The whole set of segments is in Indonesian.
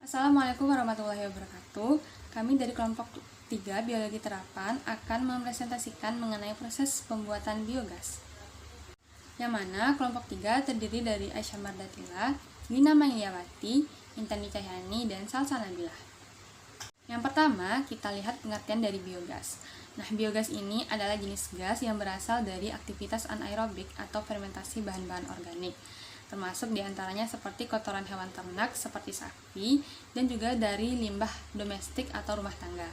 Assalamualaikum warahmatullahi wabarakatuh. Kami dari kelompok 3 Biologi Terapan akan mempresentasikan mengenai proses pembuatan biogas. Yang mana kelompok 3 terdiri dari Aisyah Mardatila, Gina Mailiyawati, Intani Cahyani, dan Salsa Nabilah. Yang pertama, kita lihat pengertian dari biogas. Nah, biogas ini adalah jenis gas yang berasal dari aktivitas anaerobik atau fermentasi bahan-bahan organik, termasuk diantaranya seperti kotoran hewan ternak seperti sapi dan juga dari limbah domestik atau rumah tangga.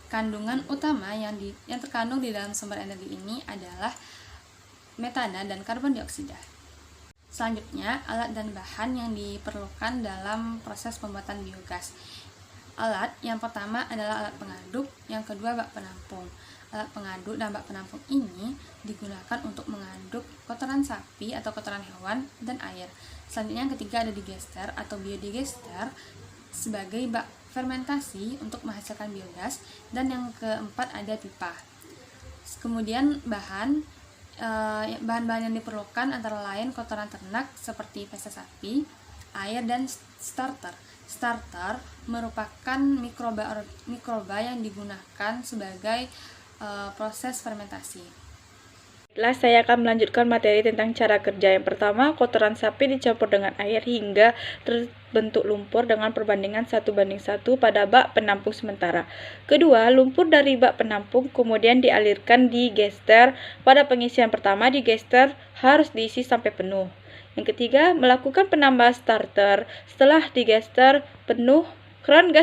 Kandungan utama yang terkandung di dalam sumber energi ini adalah metana dan karbon dioksida. Selanjutnya, alat dan bahan yang diperlukan dalam proses pembuatan biogas. Alat yang pertama adalah alat pengaduk, yang kedua bak penampung. Alat pengaduk dan bak penampung ini digunakan untuk mengaduk kotoran sapi atau kotoran hewan dan air. Selanjutnya yang ketiga ada digester atau biodigester sebagai bak fermentasi untuk menghasilkan biogas, dan yang keempat ada pipa. Kemudian bahan-bahan yang diperlukan antara lain kotoran ternak seperti feses sapi, air, dan starter. Starter merupakan mikroba yang digunakan sebagai proses fermentasi. Setelah saya akan melanjutkan materi tentang cara kerja. Yang pertama, kotoran sapi dicampur dengan air hingga terbentuk lumpur dengan perbandingan 1:1 pada bak penampung sementara. Kedua, lumpur dari bak penampung kemudian dialirkan di gester. Pada pengisian pertama, di gester harus diisi sampai penuh. Yang ketiga, melakukan penambahan starter. Setelah digester penuh, keran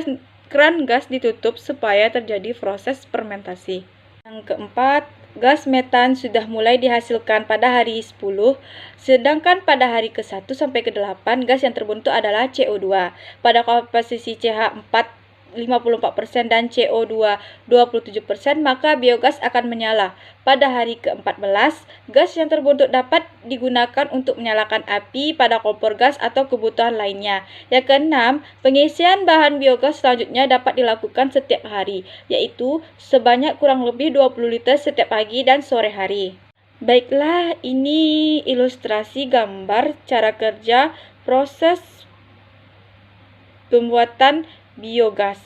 gas ditutup supaya terjadi proses fermentasi. Yang keempat, gas metan sudah mulai dihasilkan pada hari 10, sedangkan pada hari ke-1 sampai ke-8 gas yang terbentuk adalah CO2. Pada komposisi CH4 54% dan CO2 27%, maka biogas akan menyala. Pada hari ke-14, gas yang terbentuk dapat digunakan untuk menyalakan api pada kompor gas atau kebutuhan lainnya. Yang keenam, pengisian bahan biogas selanjutnya dapat dilakukan setiap hari, yaitu sebanyak kurang lebih 20 liter setiap pagi dan sore hari. Baiklah, ini ilustrasi gambar cara kerja proses pembuatan biogas.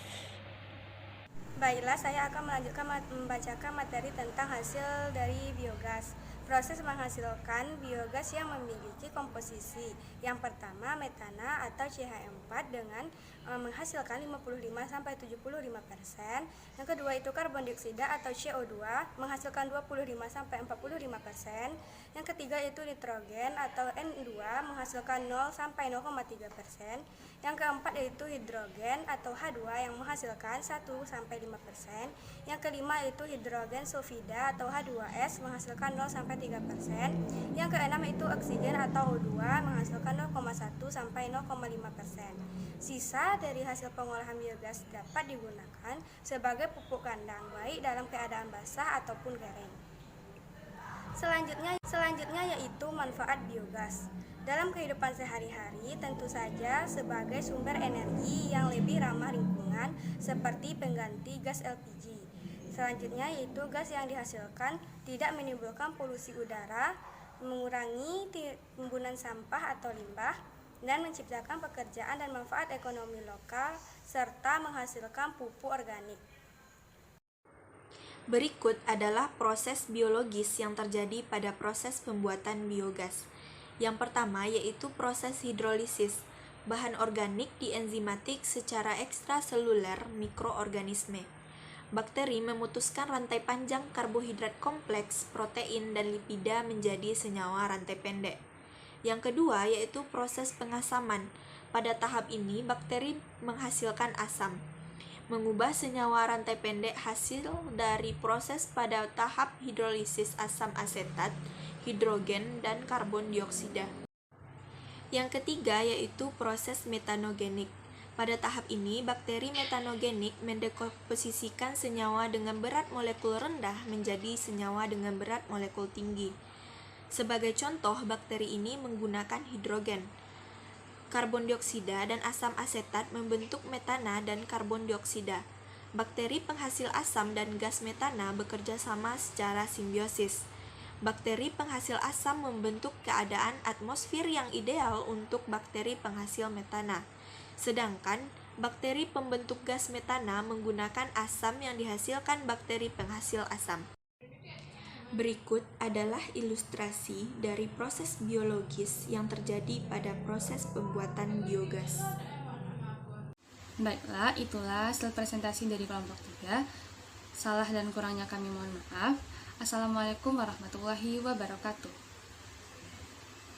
Baiklah, saya akan melanjutkan membacakan materi tentang hasil dari biogas. Proses menghasilkan biogas yang memiliki komposisi. Yang pertama, metana atau CH4 dengan menghasilkan 55-75%. Yang kedua itu karbon dioksida atau CO2 menghasilkan 25-45%. Yang ketiga itu nitrogen atau N2 menghasilkan 0-0,3%. Yang keempat yaitu hidrogen atau H2 yang menghasilkan 1-5%. Yang kelima itu hidrogen sulfida atau H2S menghasilkan 0-3%. Yang keenam itu oksigen atau O2 menghasilkan 0,1-0,5%. Sisa dari hasil pengolahan biogas dapat digunakan sebagai pupuk kandang baik dalam keadaan basah ataupun kering. Selanjutnya yaitu manfaat biogas. Dalam kehidupan sehari-hari tentu saja sebagai sumber energi yang lebih ramah lingkungan seperti pengganti gas LPG. Selanjutnya yaitu gas yang dihasilkan tidak menimbulkan polusi udara, mengurangi timbunan sampah atau limbah, dan menciptakan pekerjaan dan manfaat ekonomi lokal serta menghasilkan pupuk organik. Berikut adalah proses biologis yang terjadi pada proses pembuatan biogas. Yang pertama yaitu proses hidrolisis. Bahan organik dienzimatik secara ekstraseluler mikroorganisme. Bakteri memutuskan rantai panjang karbohidrat kompleks, protein, dan lipida menjadi senyawa rantai pendek. Yang kedua yaitu proses pengasaman. Pada tahap ini bakteri menghasilkan asam. Mengubah senyawa rantai pendek hasil dari proses pada tahap hidrolisis asam asetat, hidrogen, dan karbon dioksida. Yang ketiga yaitu proses metanogenik. Pada tahap ini, bakteri metanogenik mendekomposisikan senyawa dengan berat molekul rendah menjadi senyawa dengan berat molekul tinggi. Sebagai contoh, bakteri ini menggunakan hidrogen, karbon dioksida, dan asam asetat membentuk metana dan karbon dioksida. Bakteri penghasil asam dan gas metana bekerja sama secara simbiosis. Bakteri penghasil asam membentuk keadaan atmosfer yang ideal untuk bakteri penghasil metana. Sedangkan Bakteri pembentuk gas metana menggunakan asam yang dihasilkan bakteri penghasil asam. Berikut adalah ilustrasi dari proses biologis yang terjadi pada proses pembuatan biogas. Baiklah, itulah hasil presentasi dari kelompok 3. Salah dan kurangnya kami mohon maaf. Assalamualaikum warahmatullahi wabarakatuh.